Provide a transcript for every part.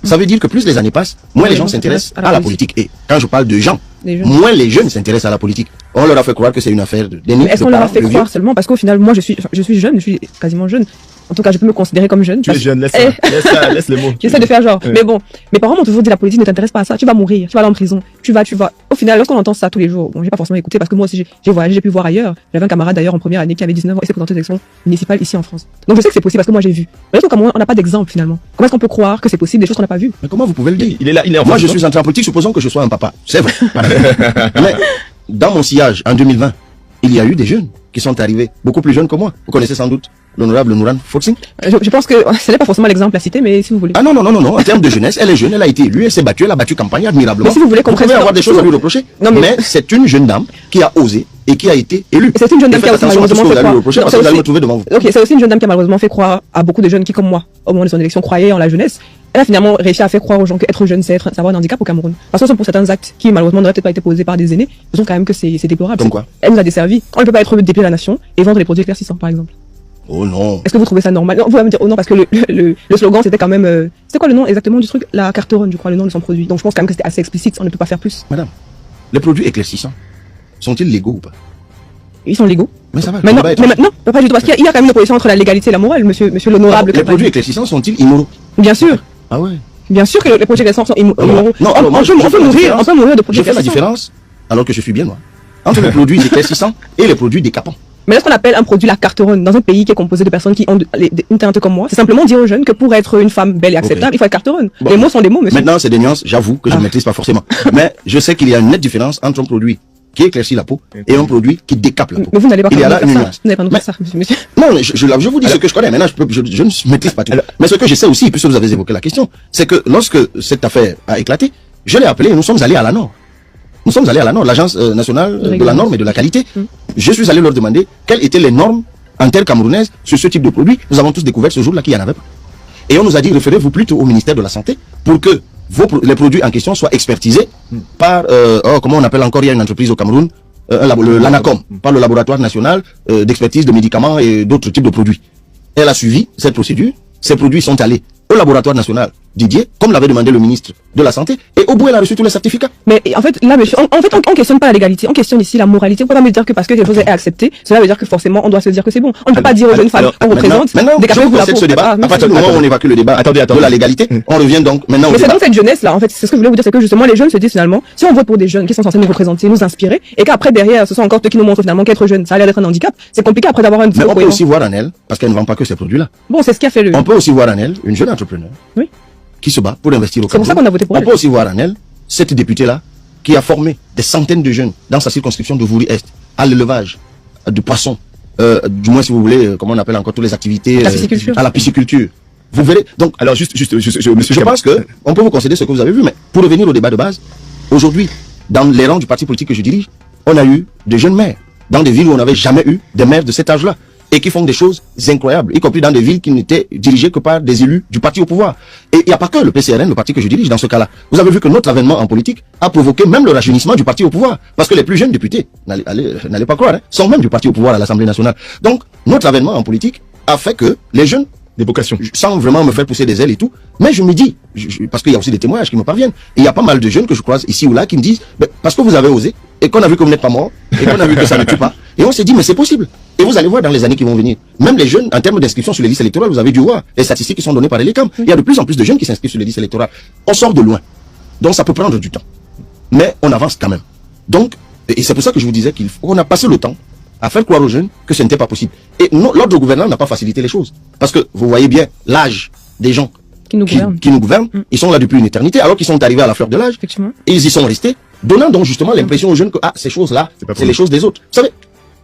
Ça veut dire que plus les années passent, moins les gens s'intéressent à la politique. Et quand je parle de gens, moins les jeunes s'intéressent à la politique. On leur a fait croire que c'est une affaire d'aînés. Est-ce qu'on leur a fait croire seulement parce qu'au final, moi, je suis jeune, je suis quasiment jeune. En tout cas, je peux me considérer comme jeune. Tu es jeune, laisse les mots. J'essaie de faire genre. Mais bon, mes parents m'ont toujours dit la politique ne t'intéresse pas à ça. Tu vas mourir, tu vas aller en prison. Tu vas. Au final, lorsqu'on entend ça tous les jours, bon, j'ai pas forcément écouté parce que moi aussi j'ai voyagé, j'ai pu voir ailleurs. J'avais un camarade d'ailleurs en première année qui avait 19 ans et s'est présenté aux élections municipales ici en France. Donc je sais que c'est possible parce que moi j'ai vu. Mais est-ce qu'on n'a pas d'exemple finalement? Comment est-ce qu'on peut croire que c'est possible des choses qu'on n'a pas vues? Mais comment vous pouvez le dire? Il est là, il est en Moi je suis entré en politique, supposons que je sois un papa. C'est vrai. Mais dans mon sillage, en 2020, il y a eu des jeunes qui sont arrivés, beaucoup plus jeunes que moi. Vous connaissez sans doute l'honorable Nouran Foxing. Je pense que ce n'est pas forcément l'exemple à citer, mais si vous voulez. Ah non. En termes de jeunesse, elle est jeune, elle a été élue, elle s'est battue, elle a battu campagne admirablement. Mais si vous voulez qu'on pouvez avoir des choses à lui reprocher. Non, mais c'est une jeune dame qui a osé et qui a été élue. C'est une jeune dame qui a malheureusement fait croire. Parce que vous allez me trouver devant vous. Ok, c'est aussi une jeune dame qui a malheureusement fait croire à beaucoup de jeunes qui, comme moi, au moment de son élection, croyaient en la jeunesse. Elle a finalement réussi à faire croire aux gens qu'être jeune, c'est avoir un handicap au Cameroun. Parce que ce sont pour certains actes qui, malheureusement, n'auraient peut-être pas été posés par des aînés, ce sont quand même que c'est déplorable. Comme quoi? Elle nous a desservi. On ne peut pas être député de la nation et vendre les produits éclaircissants, par exemple. Oh non. Est-ce que vous trouvez ça normal? Non, vous allez me dire, oh non, parce que le slogan, c'était quand même, c'est quoi le nom exactement du truc? La carteronne, je crois, le nom de son produit. Donc je pense quand même que c'était assez explicite, on ne peut pas faire plus. Madame, les produits éclaircissants, sont-ils légaux ou pas? Ils sont légaux. Mais ça va. Mais maintenant, pas du tout, parce qu'il y a quand même une opposition entre la légalité et la morale, monsieur l'honorable. Les produits éclaircissants sont-ils immoraux? Bien sûr. Ah ouais. Bien sûr que les produits éclaircissants sont immoraux. Non, on peut mourir de produits éclaircissants. Je fais la différence, alors que je suis bien noir, entre les produits éclaircissants et les produits décapants. Mais est-ce qu'on appelle un produit la carteronne dans un pays qui est composé de personnes qui ont une teinte comme moi? C'est simplement dire aux jeunes que pour être une femme belle et acceptable, il faut être carteronne. Bon. Les mots sont des mots, monsieur. Maintenant, c'est des nuances, j'avoue que je ne maîtrise pas forcément. Mais je sais qu'il y a une nette différence entre un produit qui éclaircit la peau et un produit qui décape la peau. Mais vous n'allez pas faire ça. Vous n'allez pas nous faire ça, monsieur. Non, je vous dis ce que je connais. Maintenant, je ne maîtrise pas tout. Mais ce que je sais aussi, puisque vous avez évoqué la question, c'est que lorsque cette affaire a éclaté, je l'ai appelé et nous sommes allés à la Nord. Nous sommes allés à la Nord, l'Agence nationale de la norme et de la qualité. Je suis allé leur demander quelles étaient les normes intercamerounaises sur ce type de produit. Nous avons tous découvert ce jour-là qu'il n'y en avait pas. Et on nous a dit, référez-vous plutôt au ministère de la Santé pour que les produits en question soient expertisés par, comment on appelle encore, il y a une entreprise au Cameroun, l'ANACOM, par le laboratoire national d'expertise de médicaments et d'autres types de produits. Elle a suivi cette procédure. Ces produits sont allés au laboratoire national Didier, comme l'avait demandé le ministre de la Santé, et au bout, elle a reçu tous les certificats. Mais en fait, là, monsieur, on questionne pas la légalité, on questionne ici la moralité. On peut pas me dire que parce que quelque chose est accepté, cela veut dire que forcément, on doit se dire que c'est bon. On ne peut pas dire aux jeunes femmes qu'on représente. Maintenant, je vous possède ce débat. À partir du moment où on évacue le débat de la légalité, on revient donc maintenant au débat. Mais c'est donc cette jeunesse-là, en fait, c'est ce que je voulais vous dire, c'est que justement, les jeunes se disent finalement, si on vote pour des jeunes qui sont censés nous représenter, nous inspirer, et qu'après, derrière, ce sont encore ceux qui nous montrent finalement qu'être jeune, ça a l'air d'être un handicap, c'est compliqué après d'avoir un discours. Mais on peut aussi voir en elle, parce qu'elle ne vend pas que ces produits-là. Bon, c'est ce qui a fait le. On peut aussi voir en elle une jeune entrepreneur. Oui. Qui se bat pour investir au C'est Cameroun. pour ça qu'on a voté pour elle. On peut aussi voir en elle cette députée-là qui a formé des centaines de jeunes dans sa circonscription de Vouri-Est à l'élevage de poissons, du moins si vous voulez, comment on appelle encore toutes les activités à la pisciculture. Vous verrez. Donc, alors juste, je pense que on peut vous concéder ce que vous avez vu, mais pour revenir au débat de base, aujourd'hui, dans les rangs du parti politique que je dirige, on a eu des jeunes maires dans des villes où on n'avait jamais eu des maires de cet âge-là. Et qui font des choses incroyables, y compris dans des villes qui n'étaient dirigées que par des élus du parti au pouvoir. Et il n'y a pas que le PCRN, le parti que je dirige, dans ce cas-là. Vous avez vu que notre avènement en politique a provoqué même le rajeunissement du parti au pouvoir. Parce que les plus jeunes députés, n'allez pas croire, sont même du parti au pouvoir à l'Assemblée nationale. Donc, notre avènement en politique a fait que les jeunes, des vocations, sans vraiment me faire pousser des ailes et tout, mais je me dis, parce qu'il y a aussi des témoignages qui me parviennent, et il y a pas mal de jeunes que je croise ici ou là qui me disent, parce que vous avez osé, et qu'on a vu que vous n'êtes pas mort, et qu'on a vu que ça ne tue pas, et on s'est dit, mais c'est possible. Et vous allez voir dans les années qui vont venir, même les jeunes, en termes d'inscription sur les listes électorales, vous avez dû voir les statistiques qui sont données par les LECAM. Il y a de plus en plus de jeunes qui s'inscrivent sur les listes électorales. On sort de loin. Donc ça peut prendre du temps. Mais on avance quand même. Donc, et c'est pour ça que je vous disais qu'on a passé le temps à faire croire aux jeunes que ce n'était pas possible. Et l'ordre gouvernant n'a pas facilité les choses. Parce que vous voyez bien l'âge des gens qui nous gouvernent. Ils sont là depuis une éternité, alors qu'ils sont arrivés à la fleur de l'âge. Et ils y sont restés, donnant donc justement l'impression aux jeunes que ces choses-là, c'est les choses des autres. Vous savez,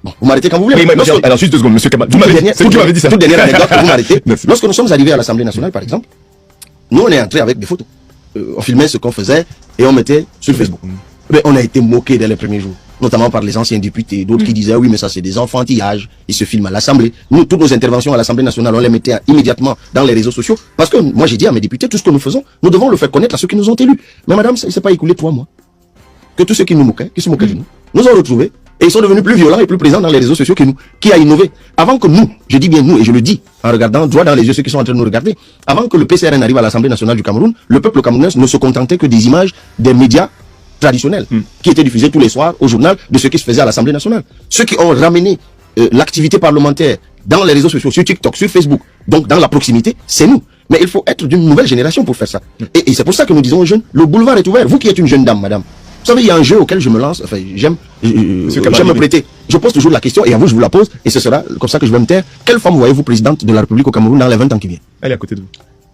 bon, vous m'arrêtez quand vous voulez. Alors juste 2 secondes, monsieur Kamal. Vous m'avez dit ça. Toute dernière anecdote, vous m'arrêtez. Lorsque nous sommes arrivés à l'Assemblée nationale, par exemple, nous on est entrés avec des photos. On filmait ce qu'on faisait et on mettait sur Facebook. Mais on a été moqués dès les premiers jours, notamment par les anciens députés, d'autres qui disaient oui mais ça c'est des enfantillages, ils se filment à l'Assemblée. Nous, toutes nos interventions à l'Assemblée nationale, on les mettait immédiatement dans les réseaux sociaux, parce que moi j'ai dit à mes députés, tout ce que nous faisons, nous devons le faire connaître à ceux qui nous ont élus. Mais madame, il ne s'est pas écoulé 3 mois que tous ceux qui nous moquaient, qui se moquaient de nous, nous ont retrouvés Et ils sont devenus plus violents et plus présents dans les réseaux sociaux que nous. Qui a innové? Avant que nous, je dis bien nous, et je le dis en regardant droit dans les yeux ceux qui sont en train de nous regarder, avant que le PCRN arrive à l'Assemblée nationale du Cameroun, le peuple camerounais ne se contentait que des images des médias traditionnels qui étaient diffusés tous les soirs au journal de ce qui se faisait à l'Assemblée nationale. Ceux qui ont ramené l'activité parlementaire dans les réseaux sociaux, sur TikTok, sur Facebook, donc dans la proximité, c'est nous. Mais il faut être d'une nouvelle génération pour faire ça. Et c'est pour ça que nous disons aux jeunes, le boulevard est ouvert. Vous qui êtes une jeune dame, madame, vous savez, il y a un jeu auquel je me lance, enfin, j'aime me prêter. Je pose toujours la question, et à vous, je vous la pose, et ce sera comme ça que je vais me taire. Quelle femme voyez-vous présidente de la République au Cameroun dans les 20 ans qui viennent? Elle est à côté de vous.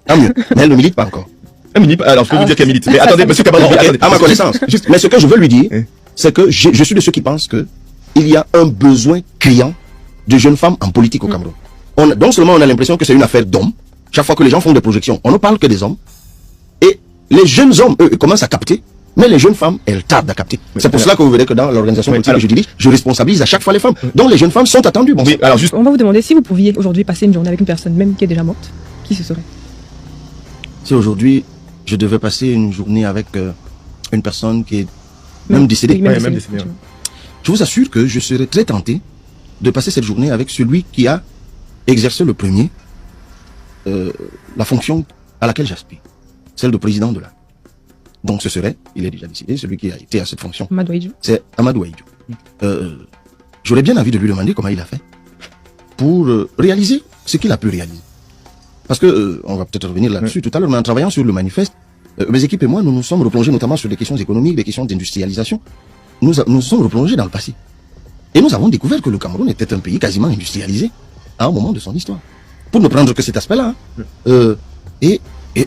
Tant mieux. Mais elle ne milite pas encore. Elle milite pas. Alors, je peux vous dire qu'elle milite. Mais attendez, monsieur Kabalo, attendez. À ma connaissance. Mais ce que je veux lui dire, c'est que je suis de ceux qui pensent que il y a un besoin criant de jeunes femmes en politique au Cameroun. Non seulement on a l'impression que c'est une affaire d'hommes, chaque fois que les gens font des projections, on ne parle que des hommes, et les jeunes hommes, eux, commencent à capter, mais les jeunes femmes, elles tardent à capter. C'est pour cela que vous verrez que dans l'organisation politique que je dirige, je responsabilise à chaque fois les femmes. Donc les jeunes femmes sont attendues. Bon, oui, alors juste... On va vous demander si vous pouviez aujourd'hui passer une journée avec une personne même qui est déjà morte, qui ce serait? Si aujourd'hui, je devais passer une journée avec une personne qui est même décédée, même décédée. Je vous assure que je serais très tenté de passer cette journée avec celui qui a exercé le premier la fonction à laquelle j'aspire, celle de président de la. Donc ce serait, il est déjà décédé, celui qui a été à cette fonction. Amadou Ahidjo. C'est Amadou Ahidjo. J'aurais bien envie de lui demander comment il a fait pour réaliser ce qu'il a pu réaliser. Parce que, on va peut-être revenir là-dessus tout à l'heure, mais en travaillant sur le manifeste, mes équipes et moi, nous nous sommes replongés notamment sur des questions économiques, des questions d'industrialisation. Nous sommes replongés dans le passé. Et nous avons découvert que le Cameroun était un pays quasiment industrialisé à un moment de son histoire. Pour ne prendre que cet aspect-là. Et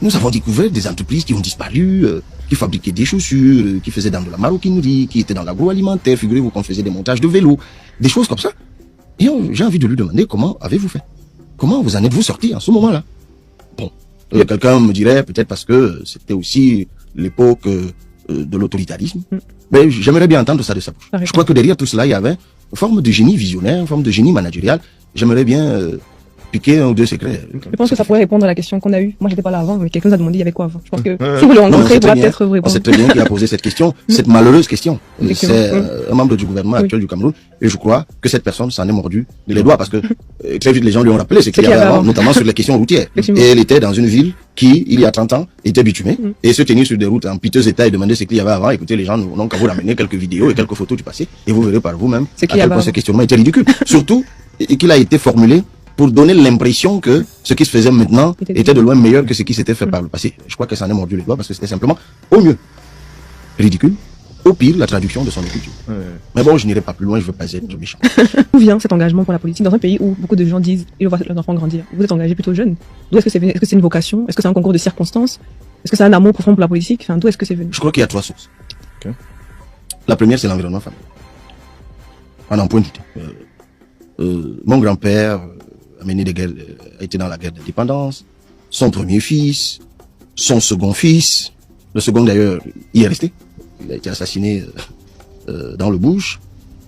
nous avons découvert des entreprises qui ont disparu, qui fabriquaient des chaussures, qui faisaient dans de la maroquinerie, qui étaient dans l'agroalimentaire. Figurez-vous qu'on faisait des montages de vélos, des choses comme ça. Et j'ai envie de lui demander comment avez-vous fait? Comment vous en êtes-vous sorti en ce moment-là? Bon, quelqu'un me dirait peut-être parce que c'était aussi l'époque de l'autoritarisme. Mais j'aimerais bien entendre ça de sa bouche. Je crois que derrière tout cela, il y avait une forme de génie visionnaire, une forme de génie managérial. J'aimerais bien piquer un ou deux secrets. Je pense que ça pourrait répondre à la question qu'on a eue. Moi, j'étais pas là avant, mais quelqu'un nous a demandé il y avait quoi avant. Je pense que si vous le rencontrez, il pourra peut-être vous répondre. C'est très bien qu'il a posé cette question, cette malheureuse question. C'est un membre du gouvernement actuel du Cameroun. Et je crois que cette personne s'en est mordu les doigts parce que très vite les gens lui ont rappelé ce qu'il y avait avant, notamment sur les questions routières. Et elle était dans une ville qui, il y a 30 ans, était bitumée et se tenir sur des routes en piteux état et demander ce qu'il y avait avant. Écoutez, les gens n'ont qu'à vous ramener quelques vidéos et quelques photos du passé et vous verrez par vous-même à quel point ce questionnement était ridicule. Surtout qu'il a été formulé pour donner l'impression que ce qui se faisait maintenant était de loin meilleur que ce qui s'était fait par le passé. Je crois que ça en est mordu les doigts parce que c'était simplement, au mieux, ridicule, au pire, la traduction de son écriture. Mais bon, je n'irai pas plus loin, je ne veux pas être méchant. D'où vient cet engagement pour la politique dans un pays où beaucoup de gens disent ils voient leurs enfants grandir? Vous êtes engagé plutôt jeune. D'où est-ce que c'est venu? Est-ce que c'est une vocation? Est-ce que c'est un concours de circonstances? Est-ce que c'est un amour profond pour la politique? Enfin, d'où est-ce que c'est venu? Je crois qu'il y a trois sources. La première, c'est l'environnement familial. On en point d'idée. Mon grand-père a été dans la guerre d'indépendance, son premier fils, son second fils, le second d'ailleurs y est resté, il a été assassiné dans le bush.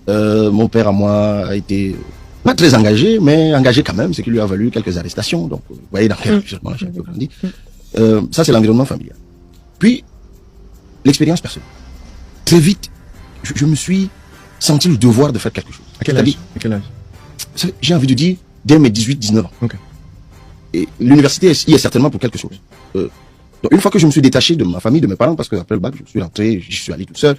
Mon père à moi a été pas très engagé, mais engagé quand même, ce qui lui a valu quelques arrestations, donc vous voyez dans quel environnement j'ai un peu grandi. Ça c'est l'environnement familial. Puis, l'expérience personnelle. Très vite, je me suis senti le devoir de faire quelque chose. À quel âge? À quel âge? J'ai envie de dire, dès mes 18-19 ans. Okay. Et l'université y est certainement pour quelque chose. Donc une fois que je me suis détaché de ma famille, de mes parents, parce que après le bac, je suis rentré, je suis allé tout seul.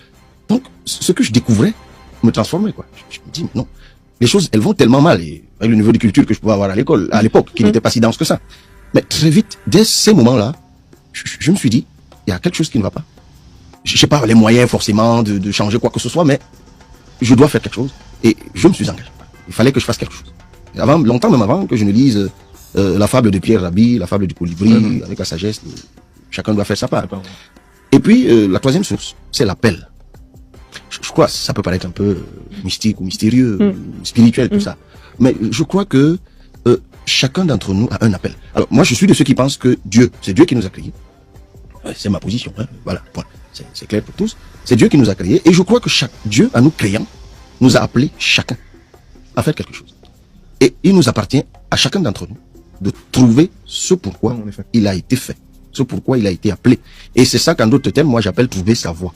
Donc ce que je découvrais me transformait, quoi. Je me dis, non, les choses, elles vont tellement mal, et avec le niveau de culture que je pouvais avoir à l'école, à l'époque, qui n'était pas si dense que ça. Mais très vite, dès ces moments-là, je me suis dit, il y a quelque chose qui ne va pas. Je sais pas les moyens forcément de changer quoi que ce soit, mais je dois faire quelque chose. Et je me suis engagé. Il fallait que je fasse quelque chose. Avant, longtemps même avant que je ne lise la fable de Pierre Rabhi, la fable du colibri, avec la sagesse, chacun doit faire sa part. Et puis, la troisième source, c'est l'appel. Je crois, ça peut paraître un peu mystique ou mystérieux, spirituel, tout ça. Mais je crois que chacun d'entre nous a un appel. Alors, moi, je suis de ceux qui pensent que Dieu, c'est Dieu qui nous a créés. C'est ma position, hein. Voilà, point. C'est clair pour tous. C'est Dieu qui nous a créés. Et je crois que Dieu, en nous créant, nous a appelés chacun à faire quelque chose. Et il nous appartient à chacun d'entre nous de trouver ce pourquoi il a été fait, ce pourquoi il a été appelé. Et c'est ça qu'en d'autres termes, moi j'appelle trouver sa voie.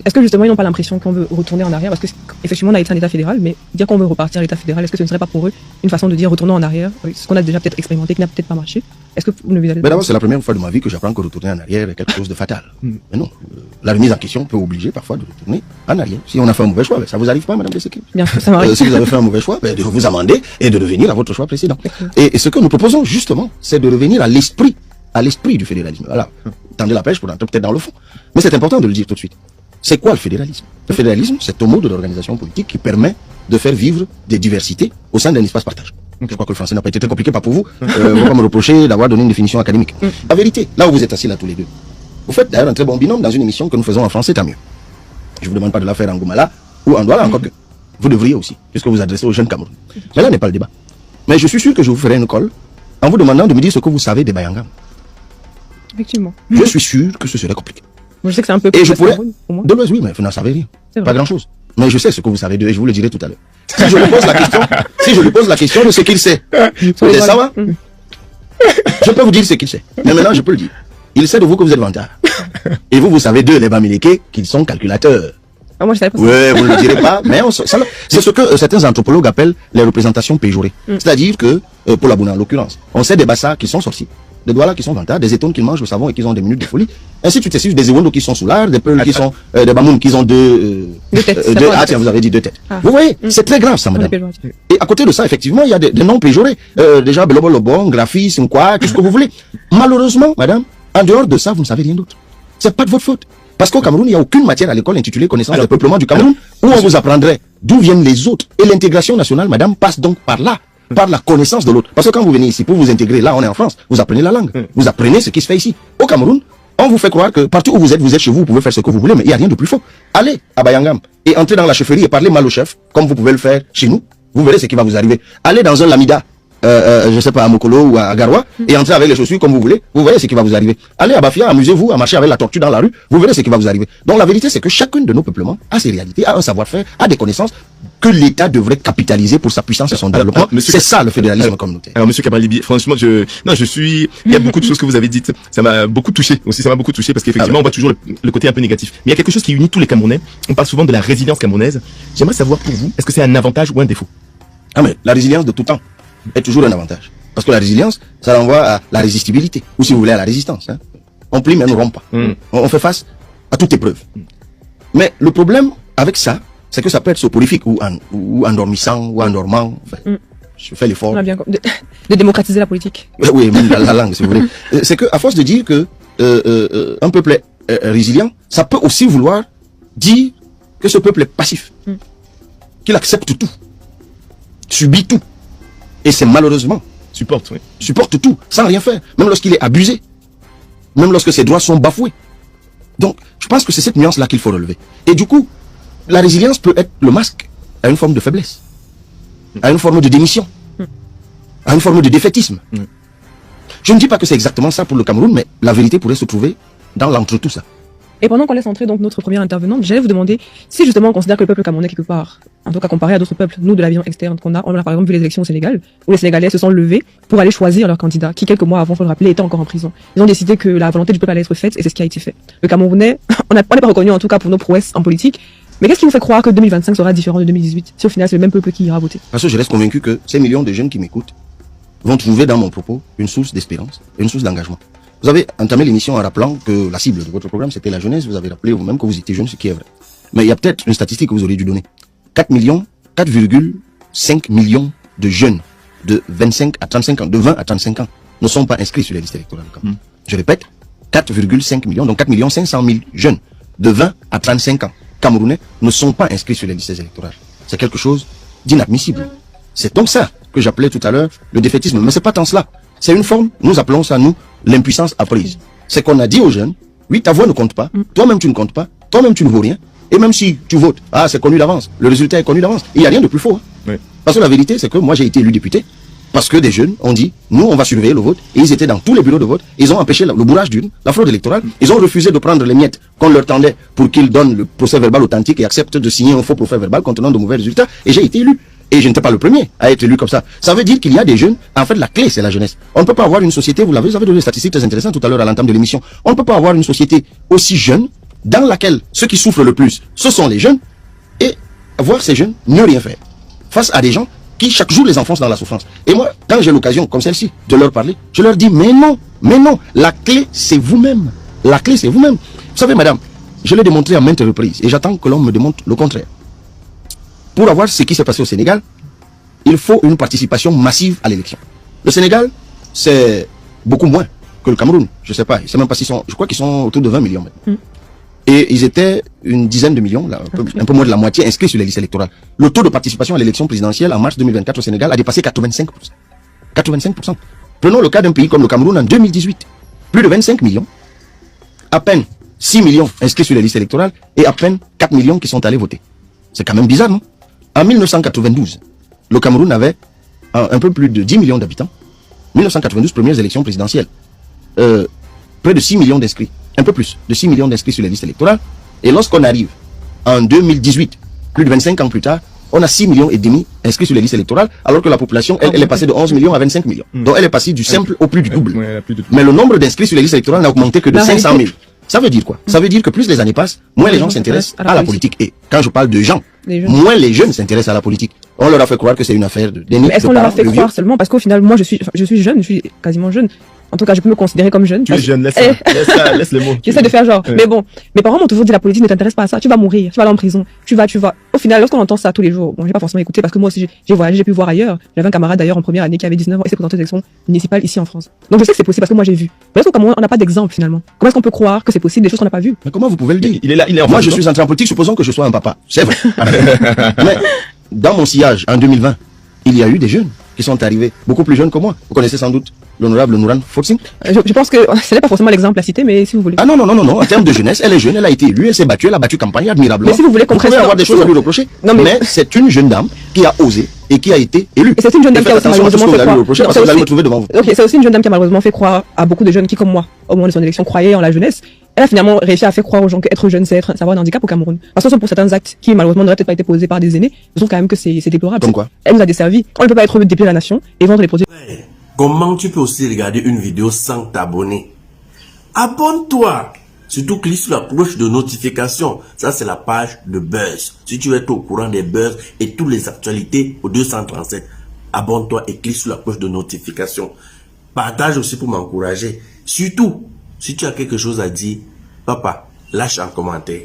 Est-ce que justement ils n'ont pas l'impression qu'on veut retourner en arrière? Parce que effectivement on a été un État fédéral, mais dire qu'on veut repartir à l'État fédéral, est-ce que ce ne serait pas pour eux une façon de dire retournons en arrière, ce qu'on a déjà peut-être expérimenté, qui n'a peut-être pas marché? Est-ce que vous ne vous avez Mais d'abord, c'est la première fois de ma vie que j'apprends que retourner en arrière est quelque chose de fatal. Mais non, la remise en question peut obliger parfois de retourner en arrière. Si on a fait un mauvais choix, ben, ça vous arrive pas, Madame Desséquim? Bien sûr, ça m'arrive. Si vous avez fait un mauvais choix, ben, de vous amender et de revenir à votre choix précédent. Et ce que nous proposons justement, c'est de revenir à l'esprit du fédéralisme. Voilà, tendez la pêche pour entrer peut-être dans le fond. Mais c'est important de le dire tout de suite. C'est quoi le fédéralisme? Le fédéralisme, c'est un mot de l'organisation politique qui permet de faire vivre des diversités au sein d'un espace partage. Je crois que le français n'a pas été très compliqué, pas pour vous. Vous ne pas me reprocher d'avoir donné une définition académique. La vérité, là où vous êtes assis là tous les deux, vous faites d'ailleurs un très bon binôme dans une émission que nous faisons en français, tant mieux. Je ne vous demande pas de la faire en Goumala ou en Douala, encore que vous devriez aussi, puisque vous adressez aux jeunes Cameroun. Mais là n'est pas le débat. Mais je suis sûr que je vous ferai une colle en vous demandant de me dire ce que vous savez des Bayangam. Effectivement. Je suis sûr que ce serait compliqué. Moi, je sais que c'est un peu Et je pour pourrais, pour moi. de l'Ouest, oui, mais vous n'en savez rien. C'est vrai. Pas grand-chose. Mais je sais ce que vous savez d'eux et je vous le dirai tout à l'heure. Si je lui pose la question de ce qu'il sait, Sur les ça doigts. va? Je peux vous dire ce qu'il sait. Mais maintenant, je peux le dire. Il sait de vous que vous êtes vantard. Et vous savez d'eux, les Bamileke, qu'ils sont calculateurs. Ah, moi, je savais pas ça. Ouais, vous ne le direz pas, mais c'est ce que certains anthropologues appellent les représentations péjorées. C'est-à-dire que, pour la Bouna en l'occurrence, on sait des Bassas qui sont sorciers, des Douala qui sont vantards, des Étones qui mangent le savon et qui ont des minutes de folie. Ainsi, tu t'excuses des Ewondo qui sont soulard, des Peuls qui sont, des Bamoun qui ont deux têtes. tiens, vous avez dit deux têtes. Ah. Vous voyez, c'est très grave ça, On madame. appelle le droit. Et à côté de ça, effectivement, il y a des noms péjorés. Déjà, Belobo Lobon, graphisme, quoi, tout ce que vous voulez. Malheureusement, madame, en dehors de ça, vous ne savez rien d'autre. C'est pas de votre faute. Parce qu'au Cameroun, il n'y a aucune matière à l'école intitulée Connaissance du peuplement du Cameroun où on vous apprendrait d'où viennent les autres. Et l'intégration nationale, madame, passe donc par là, par la connaissance de l'autre. Parce que quand vous venez ici pour vous intégrer, là, on est en France, vous apprenez la langue. Vous apprenez ce qui se fait ici. Au Cameroun, on vous fait croire que partout où vous êtes chez vous, vous pouvez faire ce que vous voulez, mais il n'y a rien de plus faux. Allez à Bayangam et entrez dans la chefferie et parlez mal au chef, comme vous pouvez le faire chez nous. Vous verrez ce qui va vous arriver. Allez dans un lamida, je sais pas, à Mokolo ou à Garoua, et entrez avec les chaussures comme vous voulez, vous verrez ce qui va vous arriver. Allez à Bafia, amusez-vous à marcher avec la tortue dans la rue, vous verrez ce qui va vous arriver. Donc la vérité, c'est que chacun de nos peuplements a ses réalités, a un savoir-faire, a des connaissances que l'État devrait capitaliser pour sa puissance et son développement. C'est ça le fédéralisme communautaire. Alors, monsieur Kabralibi, franchement, il y a beaucoup de choses que vous avez dites. Ça m'a beaucoup touché. Aussi, ça m'a beaucoup touché parce qu'effectivement, on voit toujours le côté un peu négatif. Mais il y a quelque chose qui unit tous les Camerounais. On parle souvent de la résilience camerounaise. J'aimerais savoir pour vous, est-ce que c'est un avantage ou un défaut? Ah, mais la résilience de tout temps est toujours un avantage. Parce que la résilience, ça renvoie à la résistibilité. Ou si vous voulez, à la résistance. Hein. On plie, mais on ne rompt pas. On fait face à toute épreuve. Mais le problème avec ça, c'est que ça peut être soporifique ou endormissant ou endormant. Enfin, je fais l'effort. On a bien de démocratiser la politique. Oui, même la langue, si vous voulez. C'est que à force de dire que un peuple est résilient, ça peut aussi vouloir dire que ce peuple est passif. Qu'il accepte tout. Subit tout. Et c'est malheureusement supporte tout, sans rien faire, même lorsqu'il est abusé, même lorsque ses droits sont bafoués. Donc, je pense que c'est cette nuance-là qu'il faut relever. Et du coup, la résilience peut être le masque à une forme de faiblesse, à une forme de démission, à une forme de défaitisme. Je ne dis pas que c'est exactement ça pour le Cameroun, mais la vérité pourrait se trouver dans l'entre-tout ça. Et pendant qu'on laisse entrer donc notre première intervenante, j'allais vous demander si justement on considère que le peuple camerounais quelque part, en tout cas comparé à d'autres peuples, nous de la vision externe qu'on a, on a par exemple vu les élections au Sénégal, où les Sénégalais se sont levés pour aller choisir leur candidat, qui quelques mois avant, faut le rappeler, était encore en prison. Ils ont décidé que la volonté du peuple allait être faite et c'est ce qui a été fait. Le Camerounais, on n'est pas reconnu en tout cas pour nos prouesses en politique, mais qu'est-ce qui vous fait croire que 2025 sera différent de 2018 si au final c'est le même peuple qui ira voter? Parce que je reste convaincu que ces millions de jeunes qui m'écoutent vont trouver dans mon propos une source d'espérance et une source d'engagement. Vous avez entamé l'émission en rappelant que la cible de votre programme, c'était la jeunesse. Vous avez rappelé vous-même que vous étiez jeune, ce qui est vrai. Mais il y a peut-être une statistique que vous auriez dû donner. 4,5 millions de jeunes de 25 à 35 ans, de 20 à 35 ans, ne sont pas inscrits sur les listes électorales. Je répète, 4,5 millions, donc 4 500 000 jeunes de 20 à 35 ans, camerounais, ne sont pas inscrits sur les listes électorales. C'est quelque chose d'inadmissible. C'est donc ça que j'appelais tout à l'heure le défaitisme. Mais c'est pas tant cela. C'est une forme, nous appelons ça, nous, l'impuissance apprise. C'est qu'on a dit aux jeunes, oui, ta voix ne compte pas, toi-même tu ne comptes pas, toi-même tu ne vaux rien, et même si tu votes, c'est connu d'avance, le résultat est connu d'avance. Il n'y a rien de plus faux. Parce que la vérité, c'est que moi j'ai été élu député, parce que des jeunes ont dit, nous on va surveiller le vote, et ils étaient dans tous les bureaux de vote, ils ont empêché le bourrage d'urne, la fraude électorale, ils ont refusé de prendre les miettes qu'on leur tendait pour qu'ils donnent le procès verbal authentique et acceptent de signer un faux procès verbal contenant de mauvais résultats, et j'ai été élu. Et je n'étais pas le premier à être élu comme ça. Ça veut dire qu'il y a des jeunes, en fait la clé c'est la jeunesse. On ne peut pas avoir une société, vous avez donné des statistiques très intéressantes tout à l'heure à l'entame de l'émission, on ne peut pas avoir une société aussi jeune dans laquelle ceux qui souffrent le plus, ce sont les jeunes, et voir ces jeunes ne rien faire face à des gens qui chaque jour les enfoncent dans la souffrance. Et moi, quand j'ai l'occasion, comme celle-ci, de leur parler, je leur dis, mais non, la clé, c'est vous-même. La clé, c'est vous-même. Vous savez, madame, je l'ai démontré à maintes reprises, et j'attends que l'on me démontre le contraire. Pour avoir ce qui s'est passé au Sénégal, il faut une participation massive à l'élection. Le Sénégal, c'est beaucoup moins que le Cameroun. Je sais pas, je sais même pas s'ils sont, je crois qu'ils sont autour de 20 millions maintenant. Et ils étaient une dizaine de millions, là, un peu moins de la moitié, inscrits sur les listes électorales. Le taux de participation à l'élection présidentielle en mars 2024 au Sénégal a dépassé 85%. 85%. Prenons le cas d'un pays comme le Cameroun en 2018. Plus de 25 millions, à peine 6 millions inscrits sur les listes électorales et à peine 4 millions qui sont allés voter. C'est quand même bizarre, non? En 1992, le Cameroun avait un peu plus de 10 millions d'habitants. 1992, premières élections présidentielles. Près de 6 millions d'inscrits. Un peu plus de 6 millions d'inscrits sur les listes électorales. Et lorsqu'on arrive en 2018, plus de 25 ans plus tard, on a 6 millions et demi inscrits sur les listes électorales, alors que la population, elle est passée de 11 millions à 25 millions. Donc elle est passée du simple au plus du double. Mais le nombre d'inscrits sur les listes électorales n'a augmenté que de 500 000. Ça veut dire quoi? Ça veut dire que plus les années passent, moins les gens s'intéressent à la politique. Et quand je parle de gens, moins les jeunes s'intéressent à la politique. On leur a fait croire que c'est une affaire de déni. Est-ce qu'on leur a fait croire seulement? Parce qu'au final, moi, je suis jeune, je suis quasiment jeune. En tout cas, je peux me considérer comme jeune. Tu es jeune, laisse le mot. J'essaie de faire genre. Mais bon, mes parents m'ont toujours dit la politique ne t'intéresse pas à ça. Tu vas mourir, tu vas aller en prison. Tu vas. Au final, lorsqu'on entend ça tous les jours, bon, j'ai pas forcément écouté parce que moi aussi j'ai voyagé, j'ai pu voir ailleurs. J'avais un camarade d'ailleurs en première année qui avait 19 ans et s'est présenté aux élections municipales ici en France. Donc je sais que c'est possible parce que moi j'ai vu. Mais est-ce qu'au Cameroun on n'a pas d'exemple finalement? Comment est-ce qu'on peut croire que c'est possible des choses qu'on n'a pas vues? Mais comment vous pouvez le dire? Il est là, il est en Moi, France, je non? suis entré en politique, supposons que je sois un papa. C'est vrai. Mais dans mon sillage, en 2020, il y a eu des jeunes qui sont arrivés, beaucoup plus jeunes que moi. Vous connaissez sans doute l'honorable Nouran Fortsing. Je pense que ce n'est pas forcément l'exemple à citer, mais si vous voulez. Ah non. En termes de jeunesse, elle est jeune, elle a été élue, elle s'est battue, elle a battu campagne admirablement. Mais si vous voulez qu'on pouvez presse- avoir des choses à lui reprocher. Non, mais c'est une jeune dame qui a osé et qui a été élue. Et c'est une jeune dame qui a Faites aussi attention à tout ce que malheureusement vous fait allez lui croire. reprocher parce que vous allez me trouver devant vous. Ok, c'est aussi une jeune dame qui a malheureusement fait croire à beaucoup de jeunes qui, comme moi, au moment de son élection, croyaient en la jeunesse. Elle a finalement réussi à faire croire aux gens qu'être jeune, c'est avoir un handicap au Cameroun. Parce que pour certains actes qui, malheureusement, n'auraient peut-être pas été posés par des aînés, je trouve quand même que c'est déplorable. Comme quoi? Elle nous a desservi. On ne peut pas être député de la nation et vendre les produits. Comment tu peux aussi regarder une vidéo sans t'abonner? Abonne-toi! Surtout clique sur la cloche de notification. Ça, c'est la page de Buzz. Si tu veux être au courant des buzz et toutes les actualités au 237, abonne-toi et clique sur la cloche de notification. Partage aussi pour m'encourager. Surtout, si tu as quelque chose à dire, papa, lâche un commentaire.